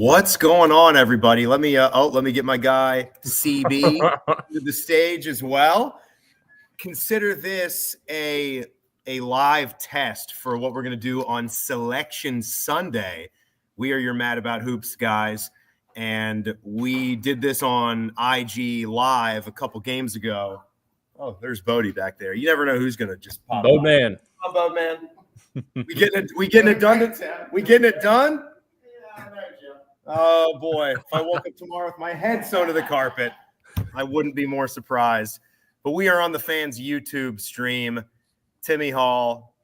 What's going on, everybody? Let me get my guy CB to the stage as well. Consider this a live test for what we're going to do on Selection Sunday. We are your Mad About Hoops guys, and we did this on IG Live a couple games ago. Oh, there's Bodie back there. You never know who's going to just pop up. Man. I'm Boatman. We getting it done? We getting it done? Oh, boy. If I woke up tomorrow with my head sewn to the carpet, I wouldn't be more surprised. But we are on the fans' YouTube stream. Timmy Hall,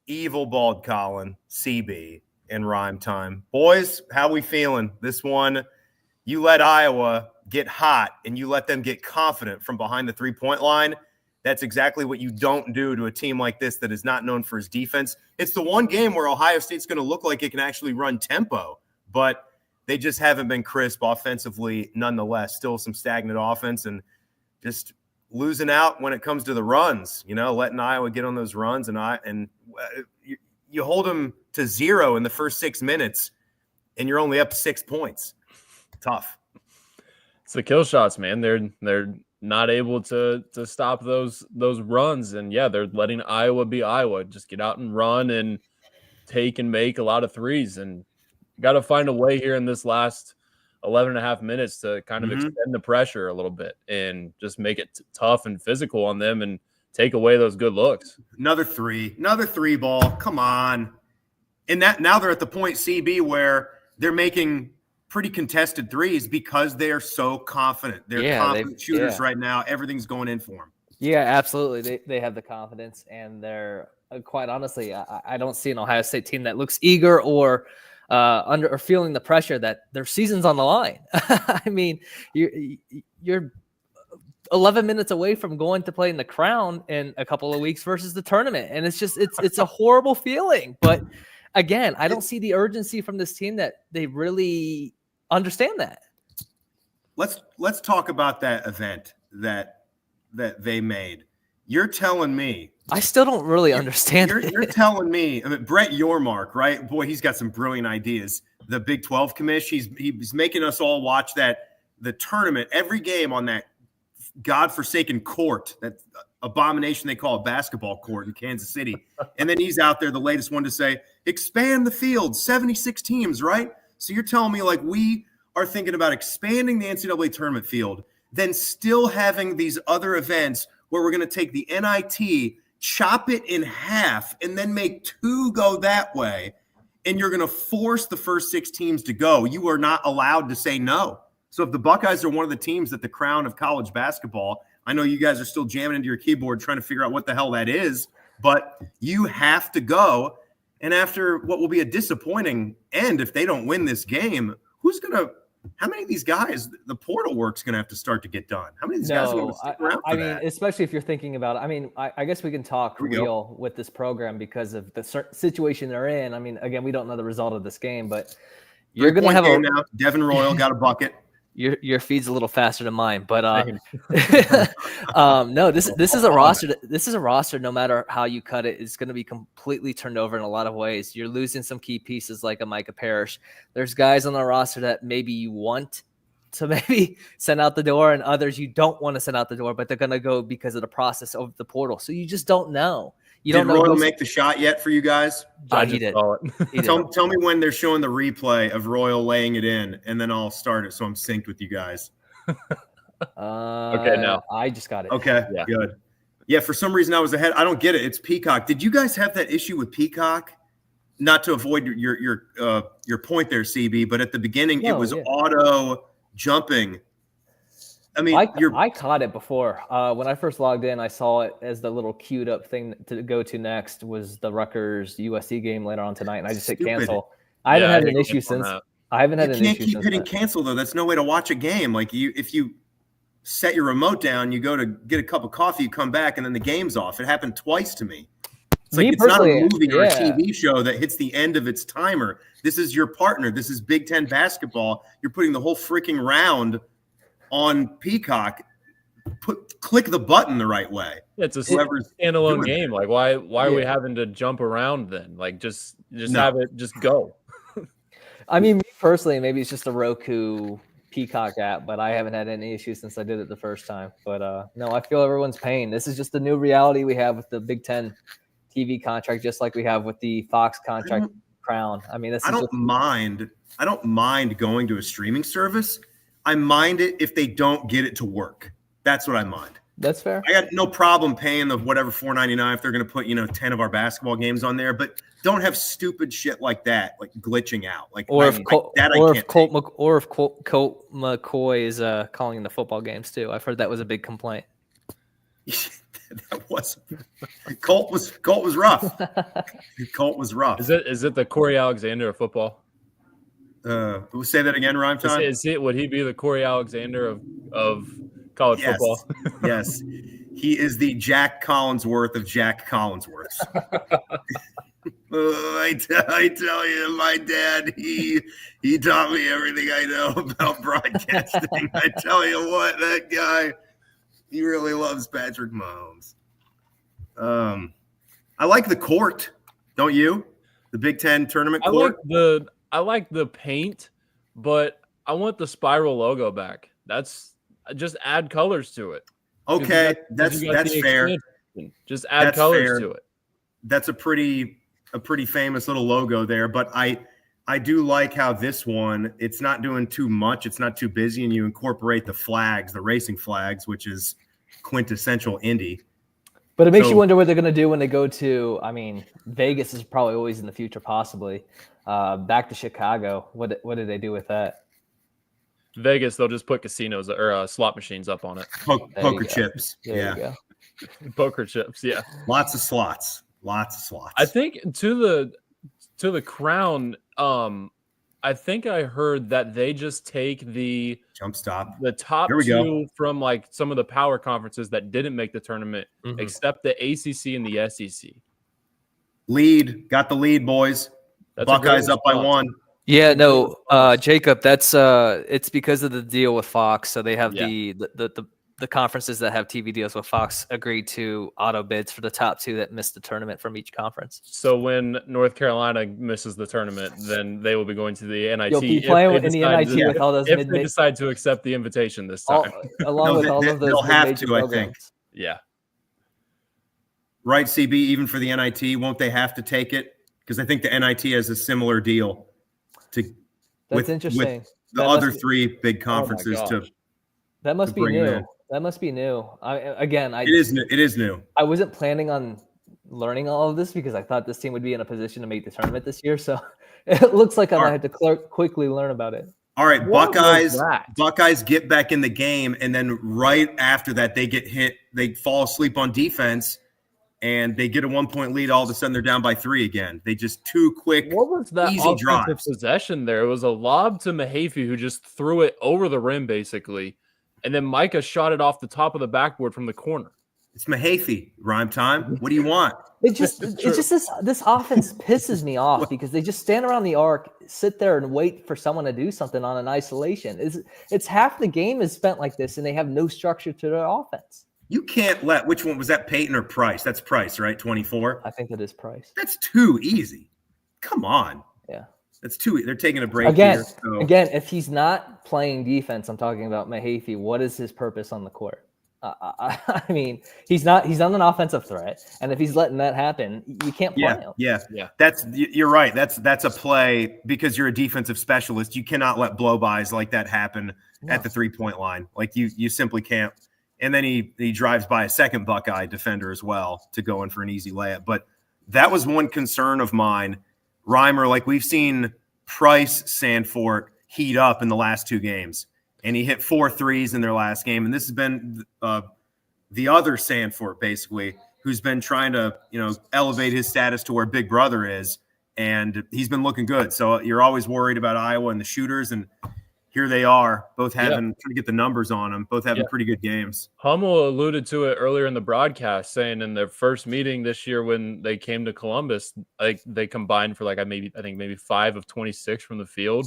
Evil Bald Colin, CB, and Rhyme Time. Boys, how we feeling? This one, you let Iowa get hot and you let them get confident from behind the three-point line. That's exactly what you don't do to a team like this that is not known for its defense. It's the one game where Ohio State's going to look like it can actually run tempo, but they just haven't been crisp offensively nonetheless. Still some stagnant offense and just losing out when it comes to the runs, letting Iowa get on those runs. And you hold them to 0 in the first 6 minutes and you're only up 6 points. Tough. It's the kill shots, man. They're not able to stop those runs. And yeah, they're letting Iowa be Iowa. Just get out and run and take and make a lot of threes. And got to find a way here in this last 11 and a half minutes to kind of extend the pressure a little bit and just make it tough and physical on them and take away those good looks. Another three ball. Come on. And that now they're at the point, CB, where they're making pretty contested threes because they are so confident. They're confident shooters right now. Everything's going in for them. Yeah, absolutely. They have the confidence, and they're quite honestly, I don't see an Ohio State team that looks eager or under or feeling the pressure that their season's on the line. I mean, you're 11 minutes away from going to play in the Crown in a couple of weeks versus the tournament, and it's a horrible feeling. But again, I don't see the urgency from this team that they really understand that. Let's talk about that event that they made. You're telling me. I still don't really understand. You're telling me, Brett Yormark, right? Boy, he's got some brilliant ideas. The Big 12 commish, he's making us all watch the tournament, every game on that godforsaken court, that abomination they call a basketball court in Kansas City. And then he's out there, the latest one to say, expand the field, 76 teams, right? So you're telling me like we are thinking about expanding the NCAA tournament field, then still having these other events where we're going to take the NIT, chop it in half, and then make 2 go that way, and you're going to force the first 6 teams to go. You are not allowed to say no. So if the Buckeyes are one of the teams at the crown of college basketball, I know you guys are still jamming into your keyboard trying to figure out what the hell that is, but you have to go. And after what will be a disappointing end if they don't win this game, how many of these guys, the portal work's going to have to start to get done? How many of these guys are going to stick around for that? Especially if you're thinking about it. I mean, I guess we can talk real with this program because of the situation they're in. I mean, again, we don't know the result of this game, but you're going to have now. Devin Royal got a bucket. Your feed's a little faster than mine, but no, this is a roster. This is a roster. No matter how you cut it, it's going to be completely turned over in a lot of ways. You're losing some key pieces like a Micah Parrish. There's guys on the roster that maybe you want to maybe send out the door, and others you don't want to send out the door, but they're going to go because of the process of the portal. So you just don't know. Did Royal make the shot yet for you guys? He did. Tell me when they're showing the replay of Royal laying it in, and then I'll start it so I'm synced with you guys. Okay, now. I just got it. Okay, good. Yeah, for some reason I was ahead. I don't get it. It's Peacock. Did you guys have that issue with Peacock? Not to avoid your point there, CB, but at the beginning it was auto jumping. I mean, I caught it before. When I first logged in, I saw it as the little queued up thing to go to next was the Rutgers USC game later on tonight, and I just hit cancel. I haven't had an issue since. I haven't had an issue. You can't keep hitting cancel though. That's no way to watch a game. Like if you set your remote down, you go to get a cup of coffee, you come back, and then the game's off. It happened twice to me. It's like it's not a movie or a TV show that hits the end of its timer. This is your partner. This is Big Ten basketball. You're putting the whole freaking round on Peacock. Click the button the right way. Yeah, it's a standalone game. Like why are we having to jump around then? Like just have it just go. I mean, me personally, maybe it's just a Roku Peacock app, but I haven't had any issues since I did it the first time. But no, I feel everyone's pain. This is just the new reality we have with the Big Ten TV contract, just like we have with the Fox contract crown. I mean, I don't mind going to a streaming service. I mind it if they don't get it to work. That's what I mind. That's fair. I got no problem paying the whatever $4.99 if they're going to put 10 of our basketball games on there, but don't have stupid shit like that, like glitching out. If Colt McCoy is calling in the football games too. I've heard that was a big complaint. That was Colt was rough. Colt was rough. Is it the Corey Alexander of football? Say that again, Rhyme Time. Would he be the Corey Alexander of college football? Yes, he is the Jack Collinsworth of Jack Collinsworths. I tell you, my dad, he taught me everything I know about broadcasting. I tell you what, that guy, he really loves Patrick Mahomes. I like the court, don't you? The Big Ten Tournament court. I like the paint, but I want the spiral logo back. That's just add colors to it. Okay, that's fair. Just add colors to it. That's a pretty famous little logo there, but I do like how this one, it's not doing too much, it's not too busy, and you incorporate the flags, the racing flags, which is quintessential Indy. But it makes you wonder what they're going to do when they go to, I mean, Vegas is probably always in the future, possibly. Back to Chicago. What do they do with that? Vegas, they'll just put casinos or slot machines up on it. Poker chips. There you go. Poker chips, yeah. Lots of slots. I think to the crown, I think I heard that they just take the jump stop, the top two from like some of the power conferences that didn't make the tournament, except the ACC and the SEC. Got the lead, boys. That's Buckeyes up by 1. Yeah, no, Jacob, that's it's because of the deal with Fox. So they have the conferences that have TV deals with Fox agreed to auto bids for the top 2 that missed the tournament from each conference. So when North Carolina misses the tournament, then they will be going to the NIT. You'll be playing in the NIT with all those if they decide to accept the invitation this time. Along with all of those they'll have to, programs. I think. Yeah. Right, CB, even for the NIT, won't they have to take it? Because I think the NIT has a similar deal with the other 3 big conferences That must be new. That must be new. It is new. I wasn't planning on learning all of this because I thought this team would be in a position to make the tournament this year. So it looks like I might have to quickly learn about it. All right, Buckeyes get back in the game, and then right after that, they get hit. They fall asleep on defense, and they get a 1-point lead. All of a sudden, they're down by 3 again. They just 2 quick, what was that easy drives. Possession there? It was a lob to Mahaffey, who just threw it over the rim, basically. And then Micah shot it off the top of the backboard from the corner. It's Mahaffey, Rhyme Time. What do you want? It's just this offense pisses me off because they just stand around the arc, sit there and wait for someone to do something on an isolation. It's half the game is spent like this, and they have no structure to their offense. You can't let – which one was that, Peyton or Price? That's Price, right, 24? I think that is Price. That's too easy. Come on. Yeah. That's too – they're taking a break again, here. Again, if he's not playing defense, I'm talking about Mahaffey, what is his purpose on the court? I mean, he's on an offensive threat, and if he's letting that happen, you can't play him. Yeah. You're right. That's a play because you're a defensive specialist. You cannot let blow-bys like that happen at the 3-point line. Like you simply can't. And then he drives by a second Buckeye defender as well to go in for an easy layup. But that was one concern of mine, Reimer. Like we've seen Price Sandfort heat up in the last 2 games. And he hit 4 threes in their last game. And this has been the other Sandfort, basically, who's been trying to, elevate his status to where Big Brother is. And he's been looking good. So you're always worried about Iowa and the shooters. And here they are, both trying to get the numbers on them, both having pretty good games. Hummel alluded to it earlier in the broadcast, saying in their first meeting this year when they came to Columbus, like they combined for I think maybe 5 of 26 from the field.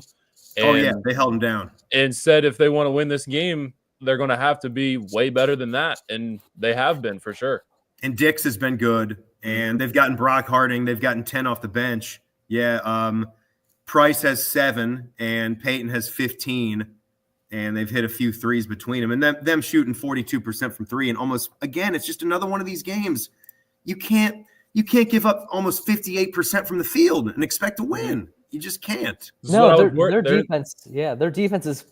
And they held them down. And said if they want to win this game, they're going to have to be way better than that. And they have been for sure. And Dix has been good. And they've gotten Brock Harding. They've gotten 10 off the bench. Yeah. Price has 7 and Peyton has 15, and they've hit a few threes between them. And them shooting 42% from 3, and almost, again, it's just another one of these games. You can't give up almost 58% from the field and expect to win. You just can't. No, their defense, their defense has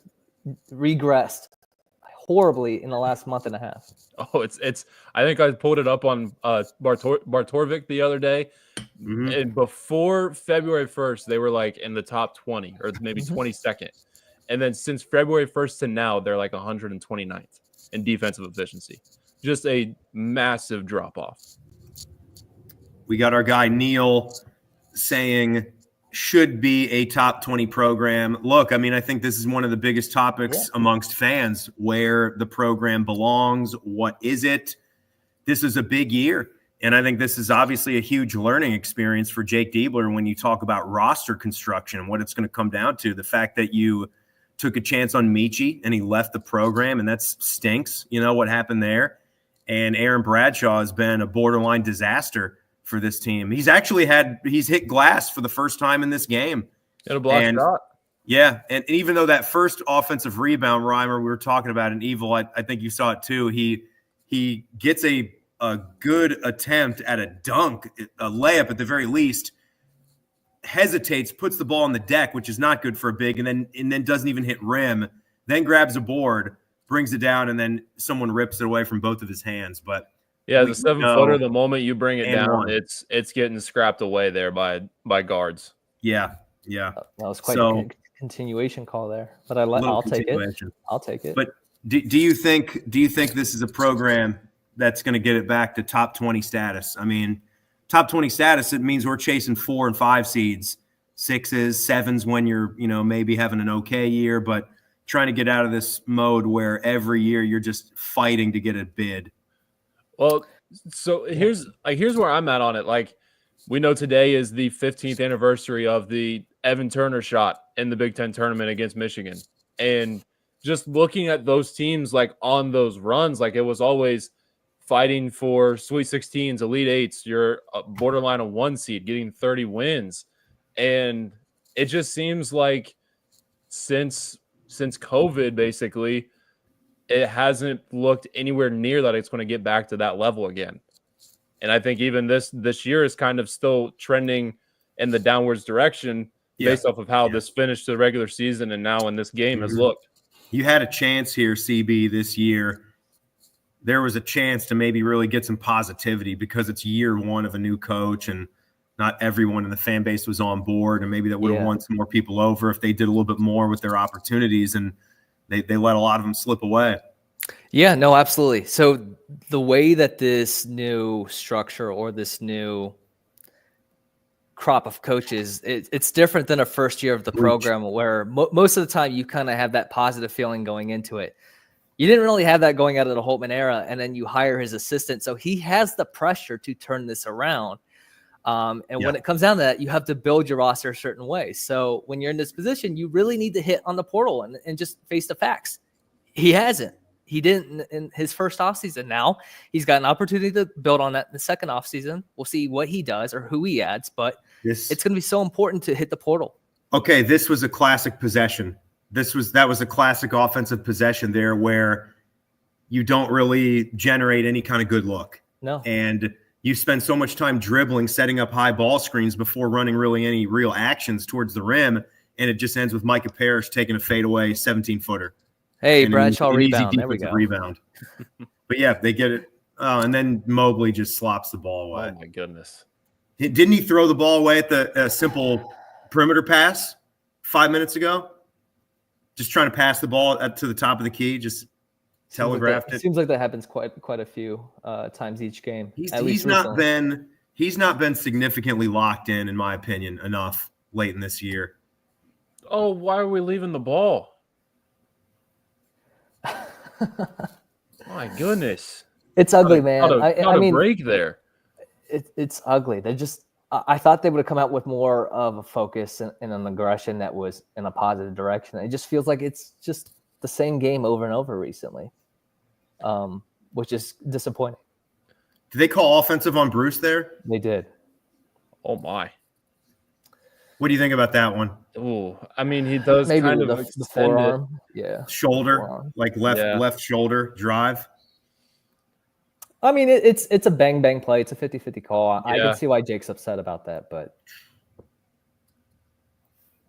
regressed horribly in the last month and a half. Oh, it's. I think I pulled it up on Bartorvik the other day, and before February 1st, they were like in the top 20 or maybe 22nd, and then since February 1st to now, they're like 129th in defensive efficiency. Just a massive drop off. We got our guy Neil saying should be a top 20 program. Look, I mean, I think this is one of the biggest topics amongst fans, where the program belongs. What is it? This is a big year. And I think this is obviously a huge learning experience for Jake Diebler when you talk about roster construction and what it's going to come down to. The fact that you took a chance on Michi and he left the program, and that stinks. You know what happened there? And Aaron Bradshaw has been a borderline disaster for this team. He's hit glass for the first time in this game. Got a block shot. Yeah, and even though that first offensive rebound, Reimer, we were talking about in Evil, I think you saw it too. He gets a good attempt at a dunk, a layup at the very least, hesitates, puts the ball on the deck, which is not good for a big, and then doesn't even hit rim, then grabs a board, brings it down, and then someone rips it away from both of his hands. But yeah, the 7-footer, the moment you bring it down, it's getting scrapped away there by guards. Yeah. That was quite a continuation call there, but I'll take it. I'll take it. But do you think this is a program that's going to get it back to top 20 status? I mean, top 20 status, it means we're chasing 4 and 5 seeds, 6s, 7s when you're, maybe having an okay year, but trying to get out of this mode where every year you're just fighting to get a bid. Well, so here's where I'm at on it. Like, we know today is the 15th anniversary of the Evan Turner shot in the Big Ten Tournament against Michigan. And just looking at those teams, like, on those runs, like, it was always fighting for Sweet 16s, Elite 8s, you're borderline a 1 seed, getting 30 wins. And it just seems like since COVID, basically, it hasn't looked anywhere near that it's going to get back to that level again. And I think even this year is kind of still trending in the downwards direction based off of how this finished the regular season and now in this game has looked. You had a chance here, CB, this year. There was a chance to maybe really get some positivity because it's year 1 of a new coach and not everyone in the fan base was on board, and maybe that would have won some more people over if they did a little bit more with their opportunities, and they let a lot of them slip away. Yeah, no, absolutely. So the way that this new structure or this new crop of coaches, it's different than a first year of the program where most of the time you kind of have that positive feeling going into it. You didn't really have that going out of the Holtman era, and then you hire his assistant. So he has the pressure to turn this around. When it comes down to that, you have to build your roster a certain way. So when you're in this position, you really need to hit on the portal and just face the facts. He hasn't. He didn't in his first offseason. Now he's got an opportunity to build on that in the second offseason. We'll see what he does or who he adds, but it's going to be so important to hit the portal. Okay, this was a classic possession. That was a classic offensive possession there where you don't really generate any kind of good look. No. And you spend so much time dribbling, setting up high ball screens before running really any real actions towards the rim, and it just ends with Micah Parrish taking a fadeaway 17-footer. Hey, Bradshaw rebound. There we go. Rebound. But yeah, they get it. And then Mobley just slops the ball away. Oh my goodness! Didn't he throw the ball away at the simple perimeter pass 5 minutes ago? Just trying to pass the ball to the top of the key, just telegraphed it. Seems like that happens quite a few times each game. He's not been significantly locked in my opinion, enough late in this year. Oh, why are we leaving the ball? My goodness, it's ugly, man. I mean, break there. It's ugly. They're just. I thought they would have come out with more of a focus and an aggression that was in a positive direction. It just feels like it's just the same game over and over recently, which is disappointing. Did they call offensive on Bruce there? They did. Oh my. What do you think about that one? Oh, I mean, he does Maybe kind the of extend forearm. Yeah. Shoulder, Forearm. like Yeah. left shoulder drive. I mean, it's a bang play. It's a 50-50 call. I Yeah. can see why Jake's upset about that, but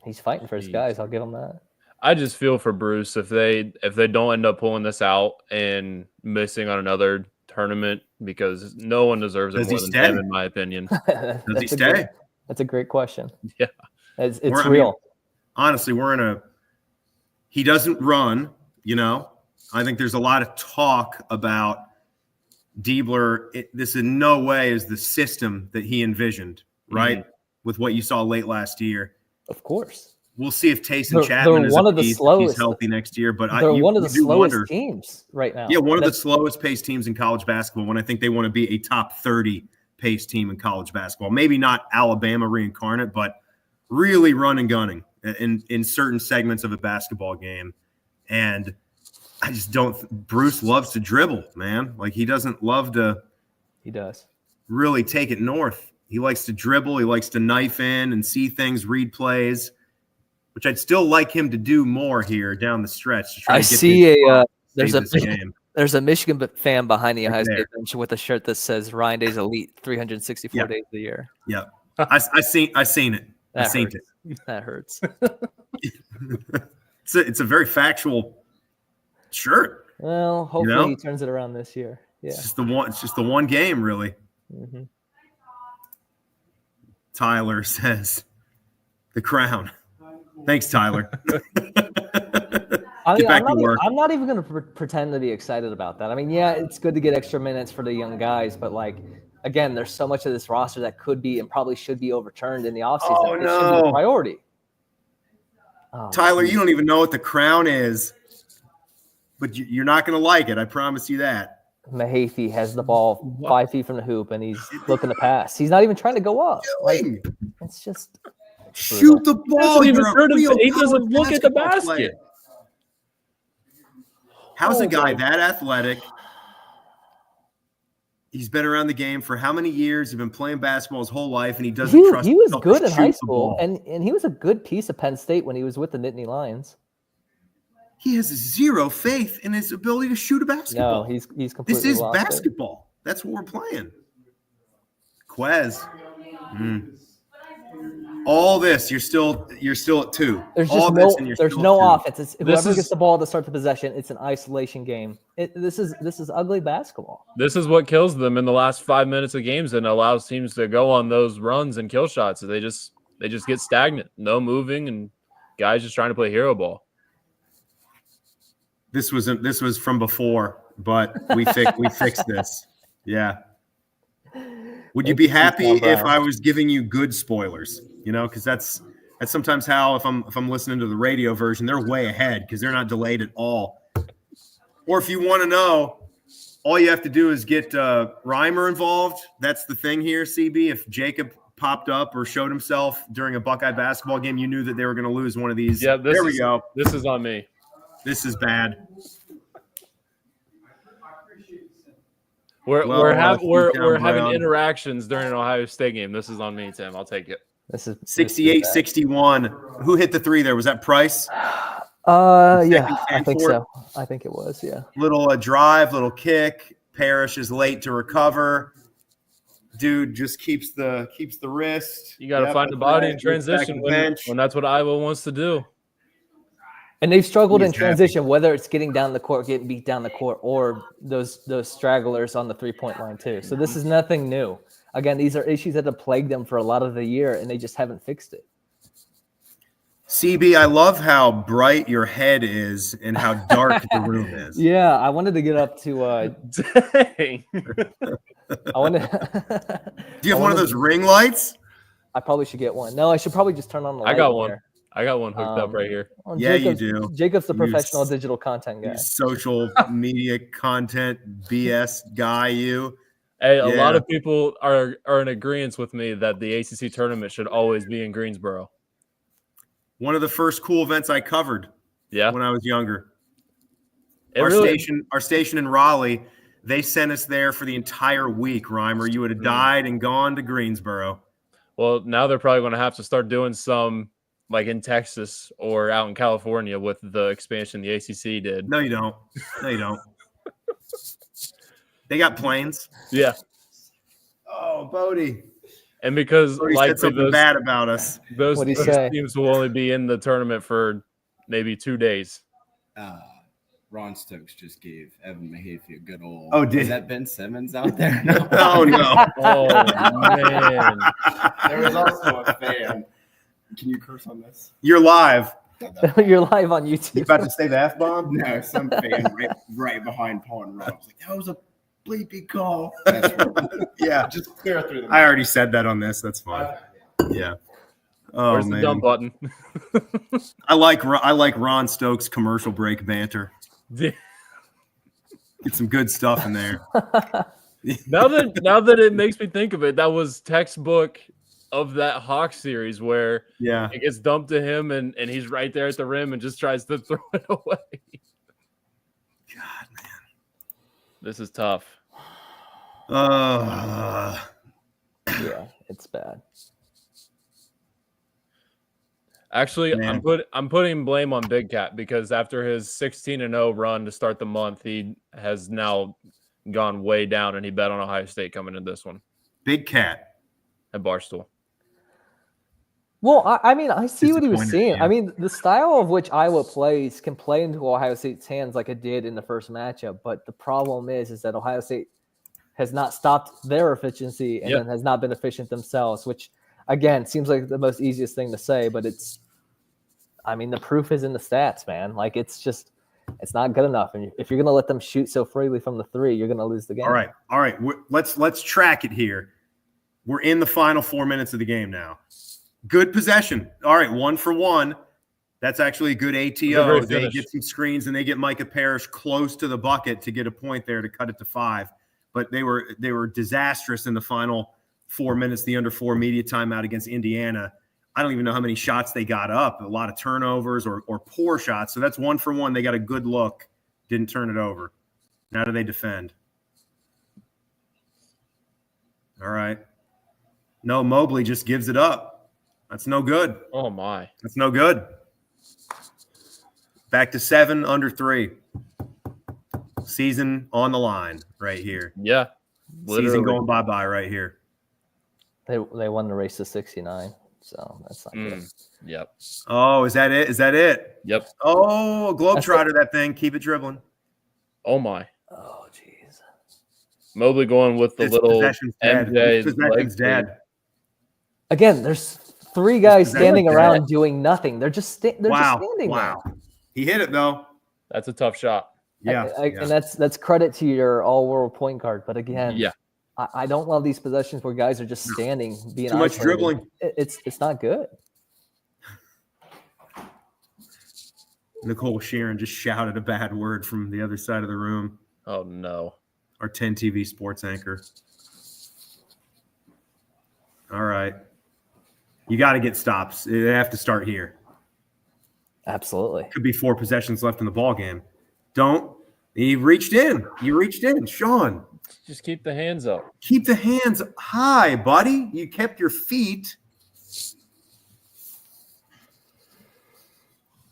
he's fighting for his guys. I'll give him that. I just feel for Bruce if they don't end up pulling this out and missing on another tournament, because no one deserves it Does more he than stay? him, in my opinion. Does he stay? That's a great question. Yeah. It's I real. mean, honestly, he doesn't run, you know. I think there's a lot of talk about Diebler. This in no way is the system that he envisioned, right? Mm-hmm. With what you saw late last year. Of course. We'll see if Taysom Chapman is one a of the piece, if slowest. he's healthy next year. But They're one of the do slowest wonder. teams right now. Yeah, one of the slowest paced teams in college basketball, when I think they want to be a top 30 paced team in college basketball. Maybe not Alabama reincarnate, but really run and gunning in certain segments of a basketball game. And I just don't – Bruce loves to dribble, man. Like, he doesn't love to – He does. really take it north. He likes to dribble. He likes to knife in and see things, read plays, which I'd still like him to do more here down the stretch. To try I to get see there's this game. there's a Michigan fan behind the Right Ohio there. State bench with a shirt that says Ryan Day's Elite 364 days of the year. Yeah, I seen it. I seen hurts. it. That hurts. It's a very factual shirt. Well, hopefully he turns it around this year. Yeah. It's just the one game, really. Mm-hmm. Tyler says, "The crown." Thanks, Tyler. I'm work. not even going to pretend to be excited about that. I mean, yeah, it's good to get extra minutes for the young guys, but like, again, there's so much of this roster that could be and probably should be overturned in the offseason. Oh, It should be a priority. Tyler, you don't even know what the crown is, but you're not going to like it. I promise you that. Mahaffey has the ball 5 feet from the hoop, and he's looking to pass. He's not even trying to go up. Like, it's just shoot the ball. He doesn't look at the basket. Player. How's a guy that athletic? He's been around the game for how many years? He's been playing basketball his whole life, and he doesn't trust He was himself good to in high shoot the school, ball. and he was a good piece of Penn State when he was with the Nittany Lions. He has zero faith in his ability to shoot a basketball. No, he's completely This is lost it. basketball. That's what we're playing. Quez. All this, you're still at 2. There's All just this, there's still no at 2. offense. It's whoever gets the ball to start the possession, it's an isolation game. This is ugly basketball. This is what kills them in the last 5 minutes of games and allows teams to go on those runs and kill shots. They just get stagnant, no moving, and guys just trying to play hero ball. This was from before, but we fixed this. Yeah. Would you be happy if I was giving you good spoilers? You know, because that's sometimes how if I'm listening to the radio version, they're way ahead because they're not delayed at all. Or if you want to know, all you have to do is get Reimer involved. That's the thing here, CB. If Jacob popped up or showed himself during a Buckeye basketball game, you knew that they were going to lose one of these. Yeah, there we go. This is on me. This is bad. We're having interactions during an Ohio State game. This is on me, Tim. I'll take it. This is 68-61. Who hit the 3 there? Was that Price? Yeah, I think so. I think it was, yeah. Little drive, little kick. Parrish is late to recover. Dude just keeps the wrist. You got to find the body in transition when that's what Iowa wants to do. And they've struggled in transition, whether it's getting down the court, getting beat down the court, or those stragglers on the 3-point line too. So this is nothing new. Again, these are issues that have plagued them for a lot of the year, and they just haven't fixed it. CB, I love how bright your head is and how dark the room is. Yeah, I wanted to get up to Dang. I wanted Do you have one of those ring lights? I probably should get one. No, I should probably just turn on the light. I got one. There. I got one hooked up right here. Well, yeah, you do. Jacob's the professional digital content guy. Social media content BS guy, you. Hey, a lot of people are in agreement with me that the ACC tournament should always be in Greensboro. One of the first cool events I covered when I was younger. Our station in Raleigh, they sent us there for the entire week, Reimer. You would have died and gone to Greensboro. Well, now they're probably going to have to start doing some like in Texas or out in California with the expansion the ACC did. No, you don't. No, you don't. They got planes. Yeah. Oh, Bodie. And because Bodie like said something bad about us. Those What'd he say? teams will only be in the tournament for maybe 2 days. Ron Stokes just gave Evan Mahaffey a good old. Oh, did is that Ben Simmons out there? Oh no! Oh man! There was also a fan. Can you curse on this? You're live. You're live on YouTube. You about to say the F bomb? No, some fan right behind Paul and Ron was like, "That was a bleepy call." That's right. Yeah, just clear through the. I already said that on this. That's fine. Yeah. Oh Where's man. the dumb button? I like Ron Stokes' commercial break banter. Get some good stuff in there. Now that it makes me think of it, that was textbook of that Hawks series where it gets dumped to him and he's right there at the rim and just tries to throw it away. God, man. This is tough. Yeah, it's bad. Actually, Man. I'm putting blame on Big Cat because after his 16-0 run to start the month, he has now gone way down, and he bet on Ohio State coming in this one Big Cat at Barstool. Well, I mean, I see what he was Disappointed, seeing. yeah. I mean, the style of which Iowa plays can play into Ohio State's hands like it did in the first matchup. But the problem is that Ohio State has not stopped their efficiency and then has not been efficient themselves, which, again, seems like the most easiest thing to say, but I mean, the proof is in the stats, man. Like, it's not good enough. And if you're going to let them shoot so freely from the three, you're going to lose the game. All right. Let's track it here. We're in the final 4 minutes of the game now. Good possession. All right, 1 for 1. That's actually a good ATO. They get some screens and they get Micah Parrish close to the bucket to get a point there to cut it to 5. But they were disastrous in the final 4 minutes, the under 4 media timeout against Indiana. I don't even know how many shots they got up, a lot of turnovers or poor shots. So that's 1 for 1. They got a good look, didn't turn it over. Now do they defend? All right. No, Mobley just gives it up. That's no good. Oh, my. That's no good. Back to 7, under 3. Season on the line right here. Yeah. Literally. Season going bye-bye right here. They won the race to 69. So that's not good. Yep. Oh, is that it? Is that it? Yep. Oh, Globetrotter, that thing. Keep it dribbling. Oh, my. Oh, jeez. Mobley going with the This little possession's dead. MJ This possession's dead. Again, there's 3 guys This standing possession's around dead. doing nothing. They're just standing there. He hit it, though. That's a tough shot. Yeah. And that's credit to your all-world point guard. But again, I don't love these possessions where guys are just standing, being Too much isolated. dribbling. It's not good. Nicole Sheeran just shouted a bad word from the other side of the room. Oh, no. Our 10 TV sports anchor. All right. You got to get stops. They have to start here. Absolutely. Could be 4 possessions left in the ball game. Don't. He reached in. You reached in. Sean. Just keep the hands up. Keep the hands high, buddy. You kept your feet.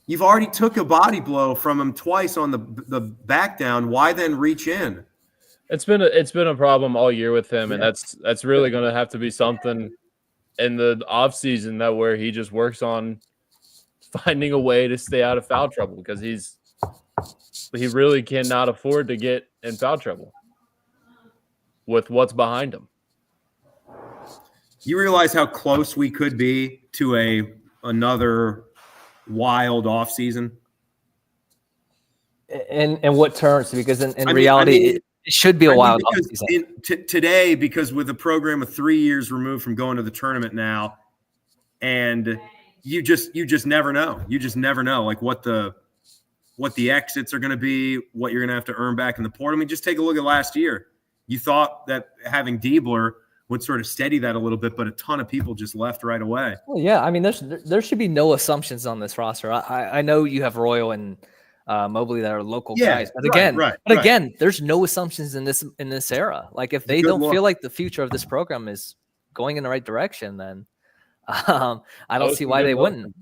You've already took a body blow from him twice on the back down. Why then reach in? It's been a problem all year with him, and that's really going to have to be something in the offseason that where he just works on finding a way to stay out of foul trouble because he really cannot afford to get in foul trouble with what's behind him. You realize how close we could be to another wild offseason? And what terms? Because in reality, it should be a wild offseason. Today, because with a program of 3 years removed from going to the tournament now, and you just never know. You just never know, like what the exits are going to be, what you're going to have to earn back in the portal. I mean, just take a look at last year. You thought that having Diebler would sort of steady that a little bit, but a ton of people just left right away. Well, yeah, I mean, there should be no assumptions on this roster. I know you have Royal and Mobley that are local guys, but again, there's no assumptions in this era. Like if they don't feel like the future of this program is going in the right direction, then I don't see why they wouldn't.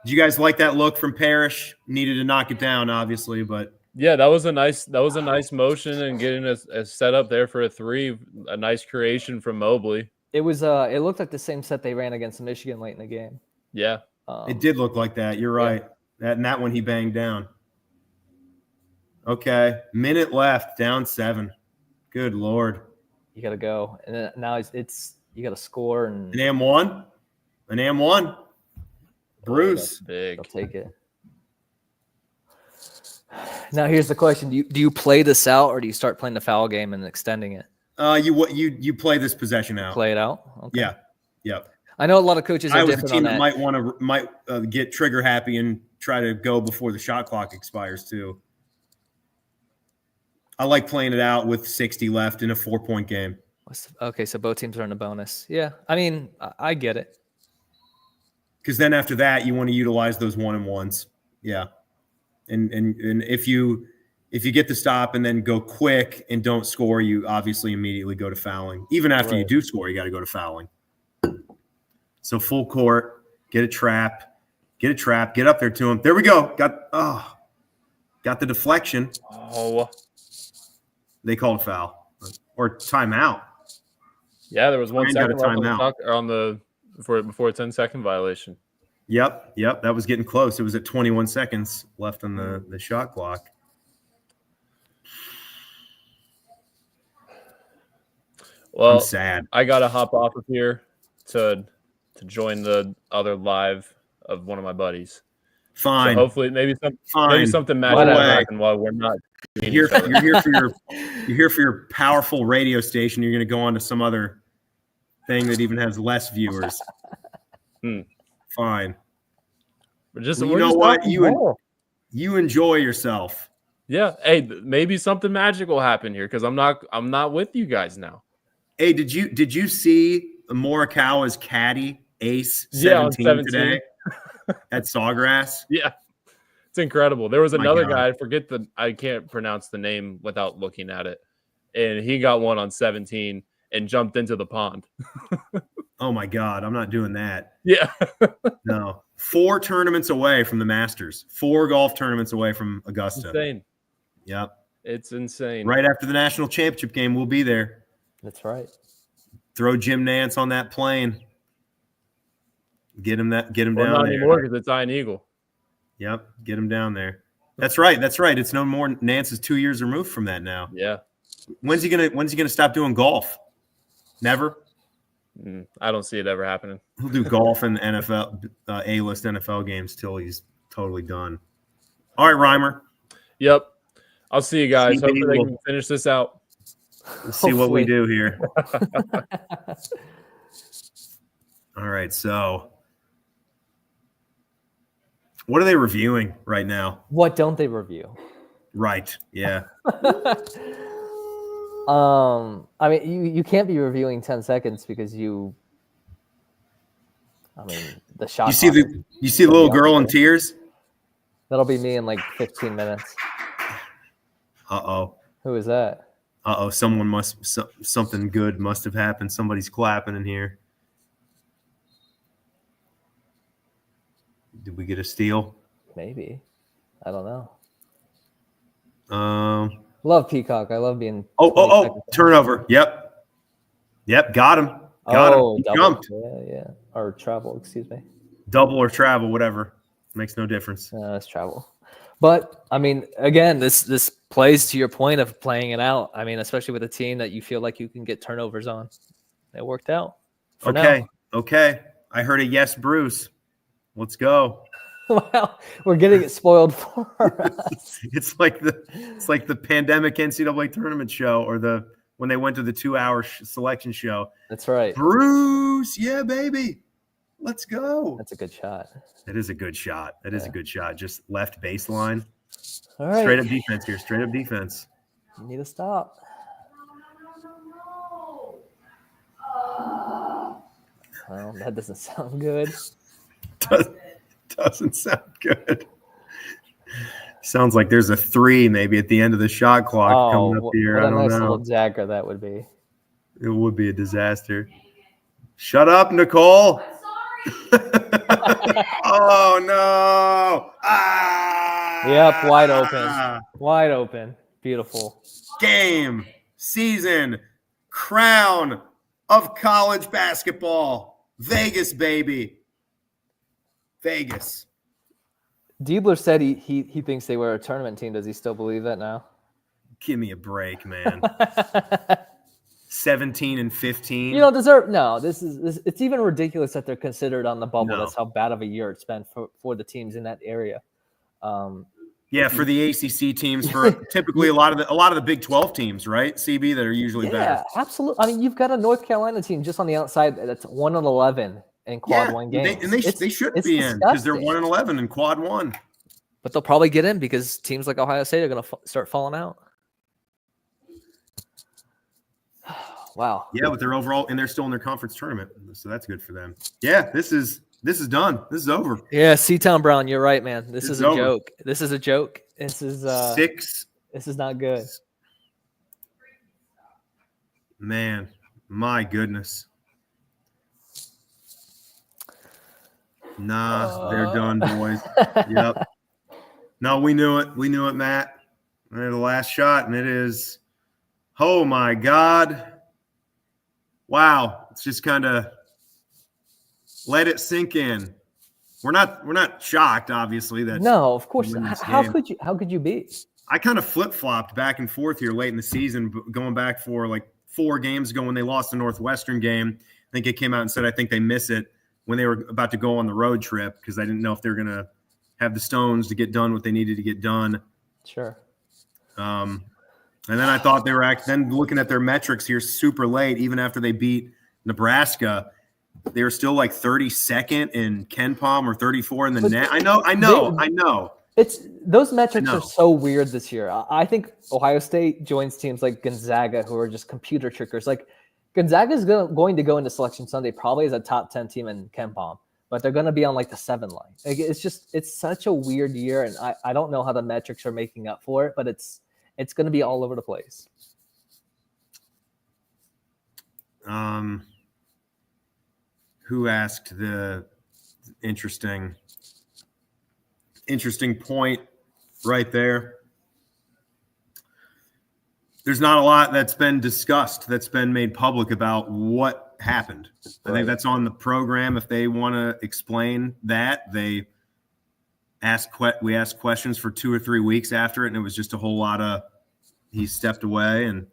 Did you guys like that look from Parrish? Needed to knock it down, obviously, but yeah, that was a nice motion and getting a set up there for a three. A nice creation from Mobley. It was it looked like the same set they ran against Michigan late in the game. Yeah, it did look like that. You're right. Yeah. That one he banged down. Okay, minute left, down 7. Good Lord. You got to go, and then now it's you got to score and an AM1. Bruce, big. I'll take it. Now here's the question: Do you play this out, or do you start playing the foul game and extending it? You play this possession out. Play it out. Okay. Yeah, yep. I know a lot of coaches are different on that. I was a team that might get trigger happy and try to go before the shot clock expires too. I like playing it out with 60 left in a 4-point game. Okay, so both teams are in a bonus. Yeah, I mean, I get it. Because then after that, you want to utilize those 1-and-1s. Yeah, and if you get the stop and then go quick and don't score, you obviously immediately go to fouling. Even after you do score, you got to go to fouling. So full court, get a trap, get up there to him. There we go. Got the deflection. Oh. They called a foul or timeout. Yeah, there was 1 second timeout before a 10-second violation. Yep. That was getting close. It was at 21 seconds left on the shot clock. Well, I'm sad. I gotta hop off of here to join the other live of one of my buddies. Fine. So hopefully, maybe something magical happen while we're not. You're here for your powerful radio station. You're going to go on to some other thing that even has less viewers. Fine. You know what? You enjoy yourself. Yeah. Hey, maybe something magical will happen here because I'm not with you guys now. Hey, did you see Morikawa's caddy Ace 17 today at Sawgrass? Yeah. It's incredible. There was another guy, I can't pronounce the name without looking at it. And he got one on 17 and jumped into the pond. Oh my God. I'm not doing that. Yeah. No. 4 tournaments away from the Masters. 4 golf tournaments away from Augusta. Insane. Yep. It's insane. Right after the national championship game, we'll be there. That's right. Throw Jim Nance on that plane. Get him down there. Not anymore because it's Iron Eagle. Yep, get him down there. That's right. It's no more. Nance is 2 years removed from that now. Yeah. When's he gonna stop doing golf? Never. I don't see it ever happening. He'll do golf and NFL A-list NFL games till he's totally done. All right, Reimer. Yep. I'll see you guys. Hopefully they can finish this out. Let's see what we do here. All right, so what are they reviewing right now? What don't they review? Right. Yeah. I mean, you can't be reviewing 10 seconds because the shot. You see the little girl in tears? That'll be me in like 15 minutes. Uh-oh. Who is that? Uh-oh. Something good must have happened. Somebody's clapping in here. Did we get a steal? Maybe. I don't know. Love Peacock. I love being. Turnover. Yep. Got him. He jumped. Yeah. Or travel. Excuse me. Double or travel, whatever. Makes no difference. It's travel. But I mean, again, this plays to your point of playing it out. I mean, especially with a team that you feel like you can get turnovers on. It worked out. Okay. I heard a yes, Bruce. Let's go. Well, we're getting it spoiled for us. It's like the pandemic NCAA tournament show, or when they went to the 2-hour selection show. That's right. Bruce, yeah, baby. Let's go. That's a good shot. That is a good shot. Is a good shot. Just left baseline. All right. Straight up defense here. Straight up defense. You need to stop. Well, that doesn't sound good. Doesn't sound good. Sounds like there's a 3 maybe at the end of the shot clock coming up here. What I don't nice know. Little Jagger that would be. It would be a disaster. Shut up, Nicole. Oh no! Ah! Yep, wide open. Wide open. Beautiful. Game, season, crown of college basketball. Vegas, baby. Vegas. Diebler said he thinks they were a tournament team. Does he still believe that now? Give me a break, man. 17 and 15. You don't deserve. No, this it's even ridiculous that they're considered on the bubble. No. That's how bad of a year it's been for the teams in that area. Yeah, for the ACC teams, for typically a lot of the Big 12 teams, right? CB that are usually better. Yeah, absolutely. I mean, you've got a North Carolina team just on the outside that's 1-11 in quad one games. They should be in because they're 1-11 in quad one. But they'll probably get in because teams like Ohio State are going to start falling out. Wow. Yeah, but they're overall, and they're still in their conference tournament, so that's good for them. Yeah, this is done. This is over. Yeah, Seatown Brown, you're right, man. This is a over. joke. This is a joke. This is 6. This is not good. Man, my goodness. Nah, they're done, boys. Yep. No, we knew it. We knew it, Matt. And the last shot, and it is. Oh my God. Wow. It's just kind of let it sink in. We're not shocked, obviously, that no, of course not. How could you be? I kind of flip-flopped back and forth here late in the season, going back for like 4 games ago when they lost the Northwestern game. I think it came out and said I think they miss it when they were about to go on the road trip because I didn't know if they were going to have the stones to get done what they needed to get done. Sure. And then I thought they were then looking at their metrics here super late, even after they beat Nebraska, they were still like 32nd in KenPom or 34 in the net. I know. It's those metrics are so weird this year. I think Ohio State joins teams like Gonzaga who are just computer trickers. Like Gonzaga is going to go into Selection Sunday probably as a top 10 team in KenPom, but they're going to be on like the 7 line. Like it's such a weird year, and I don't know how the metrics are making up for it, but it's going to be all over the place. Who asked the interesting point right there? There's not a lot that's been discussed, that's been made public about what happened. I think that's on the program. If they want to explain that, we asked questions for 2 or 3 weeks after it, and it was just a whole lot of he stepped away and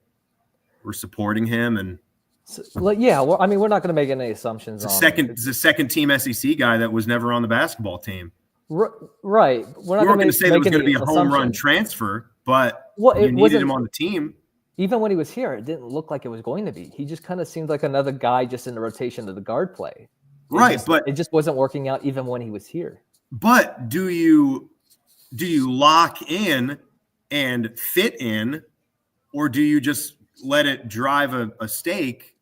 we're supporting him. And yeah, well, I mean, we're not going to make any assumptions. It's the second team SEC guy that was never on the basketball team. Right. We're not going to say there was going to be a home run transfer, but you needed him on the team. Even when he was here, it didn't look like it was going to be. He just kind of seemed like another guy just in the rotation of the guard play. But it just wasn't working out even when he was here. But do you lock in and fit in, or do you just let it drive a stake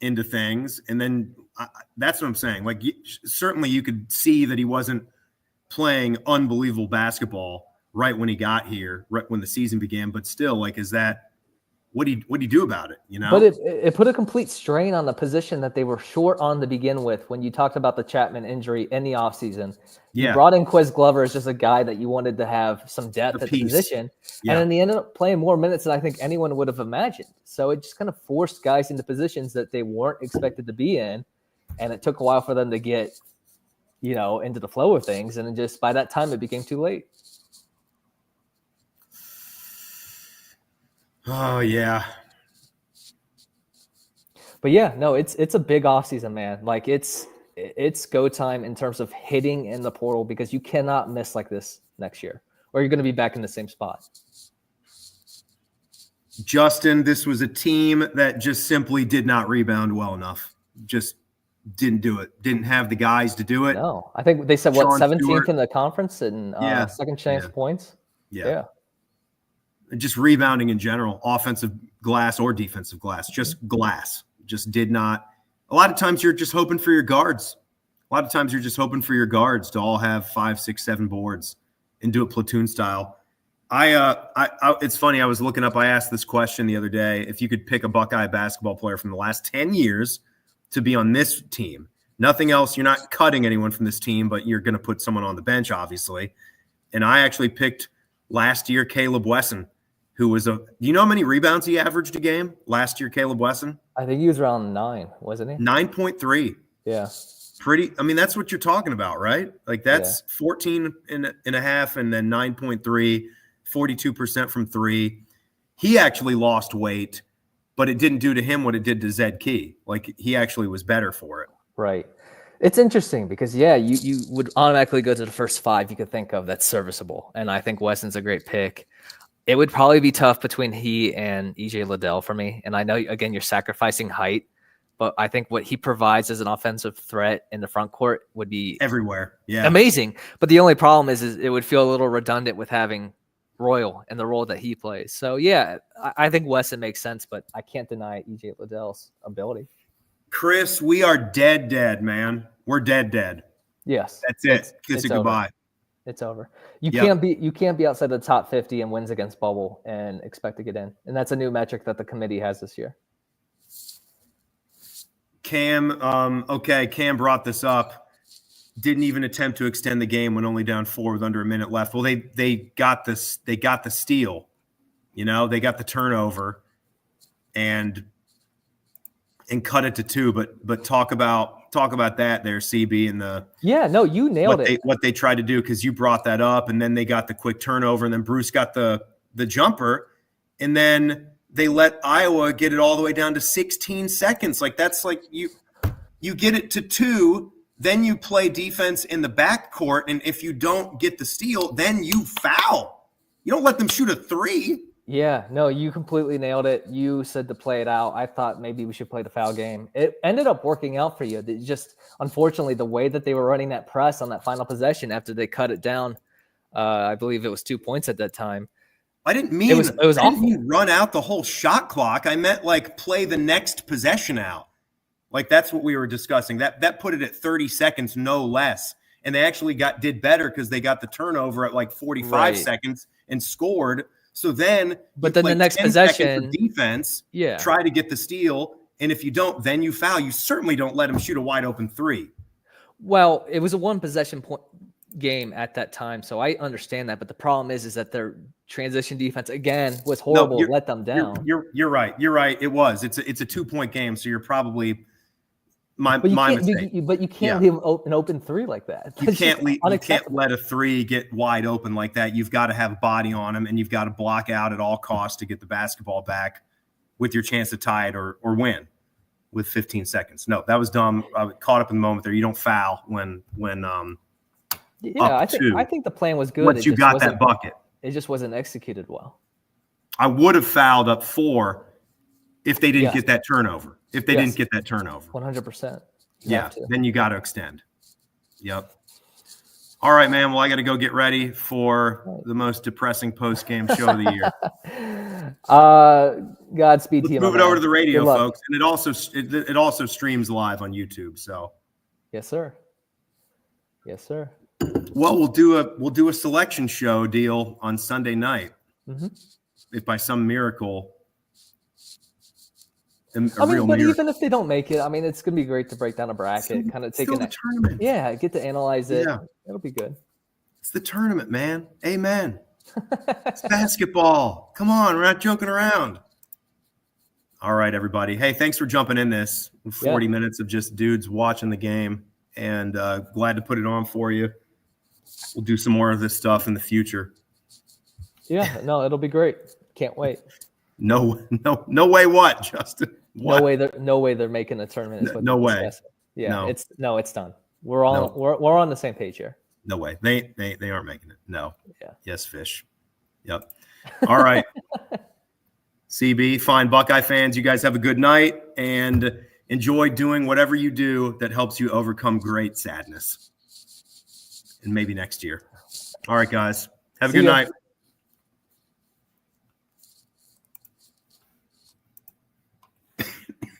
into things? And then that's what I'm saying. Like, certainly you could see that he wasn't playing unbelievable basketball right when he got here, right when the season began. But still, like, is that what do you do about it? You know, but it put a complete strain on the position that they were short on to begin with. When you talked about the Chapman injury in the offseason, you brought in Quiz Glover as just a guy that you wanted to have some depth at the position. Yeah. And then he ended up playing more minutes than I think anyone would have imagined. So it just kind of forced guys into positions that they weren't expected to be in. And it took a while for them to get, into the flow of things. And then just by that time, it became too late. Oh, yeah. But yeah, no, it's a big offseason, man. Like it's go time in terms of hitting in the portal because you cannot miss like this next year or you're going to be back in the same spot. Justin, this was a team that just simply did not rebound well enough. Just didn't do it. Didn't have the guys to do it. No, I think they said, 17th in the conference and second chance points? Yeah. Just rebounding in general, offensive glass or defensive glass, just glass. Just did not. A lot of times you're just hoping for your guards. A lot of times you're just hoping for your guards to all have 5, 6, 7 boards and do it platoon style. It's funny. I was looking up. I asked this question the other day. If you could pick a Buckeye basketball player from the last 10 years to be on this team, Nothing else. You're not cutting anyone from this team, but you're going to put someone on the bench, obviously. And I actually picked last year Caleb Wesson, who was do you know how many rebounds he averaged a game last year, Caleb Wesson? I think he was around 9, wasn't he? 9.3. Yeah. Pretty. I mean, that's what you're talking about, right? Like that's 14 and a half and then 9.3, 42% from 3. He actually lost weight, but it didn't do to him what it did to Zed Key. Like he actually was better for it. Right. It's interesting because, you would automatically go to the first 5 you could think of that's serviceable. And I think Wesson's a great pick. It would probably be tough between he and EJ Liddell for me. And I know, again, you're sacrificing height, but I think what he provides as an offensive threat in the front court would be Everywhere. Yeah. amazing. But the only problem is it would feel a little redundant with having Royal and the role that he plays. So, I think Wesson makes sense, but I can't deny EJ Liddell's ability. Chris, we are dead, man. We're dead. Yes. That's it. Kiss it goodbye. It's over. You can't be outside the top 50 in wins against bubble and expect to get in. And that's a new metric that the committee has this year. Cam, Cam brought this up. Didn't even attempt to extend the game when only down 4 with under a minute left. Well, they got this. They got the steal. You know, they got the turnover, and cut it to 2. But talk about that there, CB, and the you nailed it. What they tried to do, because you brought that up, and then they got the quick turnover, and then Bruce got the jumper, and then they let Iowa get it all the way down to 16 seconds. Like that's like you get it to 2, then you play defense in the backcourt, and if you don't get the steal, then you foul. You don't let them shoot a 3. Yeah, no, you completely nailed it. You said to play it out. I thought maybe we should play the foul game. It ended up working out for you. It just, unfortunately, the way that they were running that press on that final possession after they cut it down, I believe it was 2 points at that time. I didn't mean it was I awful. didn't mean run out the whole shot clock. I meant like play the next possession out. Like that's what we were discussing. That put it at 30 seconds, no less. And they actually did better because they got the turnover at like 45 seconds and scored. So then, but then the next possession, defense, try to get the steal, and if you don't, then you foul. You certainly don't let them shoot a wide open 3. Well, it was a 1 possession point game at that time, so I understand that. But the problem is that their transition defense again was horrible. Let them down. You're right. You're right. It was. It's a 2-point game, so you're probably my mistake. But you can't leave an open 3 like that. You can't let a 3 get wide open like that. You've got to have a body on them, and you've got to block out at all costs to get the basketball back with your chance to tie it or win with 15 seconds. No, that was dumb. I was caught up in the moment there. You don't foul when I think the plan was good. Once you got that bucket. It just wasn't executed well. I would have fouled up 4 if they didn't get that turnover. If they didn't get that turnover. 100%. Then you got to extend. Yep. All right, man. Well, I got to go get ready for the most depressing post-game show of the year. Godspeed to you. Move it over to the radio, folks. And it also streams live on YouTube. So. Yes, sir. Well, we'll do a selection show deal on Sunday night. Mm-hmm. If by some miracle. Even if they don't make it, I mean, it's going to be great to break down a bracket, kind of take the tournament. Yeah, get to analyze it. Yeah. It'll be good. It's the tournament, man. Amen. It's basketball. Come on, we're not joking around. All right, everybody. Hey, thanks for jumping in this 40 minutes of just dudes watching the game, and glad to put it on for you. We'll do some more of this stuff in the future. Yeah, no, it'll be great. Can't wait. No way. What, Justin? What? No way they're making a tournament. No way. Yeah, it's done. We're on the same page here. No way. They aren't making it. No. Yeah. Yes, fish. Yep. All right. CB, fine. Buckeye fans, you guys have a good night and enjoy doing whatever you do that helps you overcome great sadness. And maybe next year. All right, guys. Have a good night.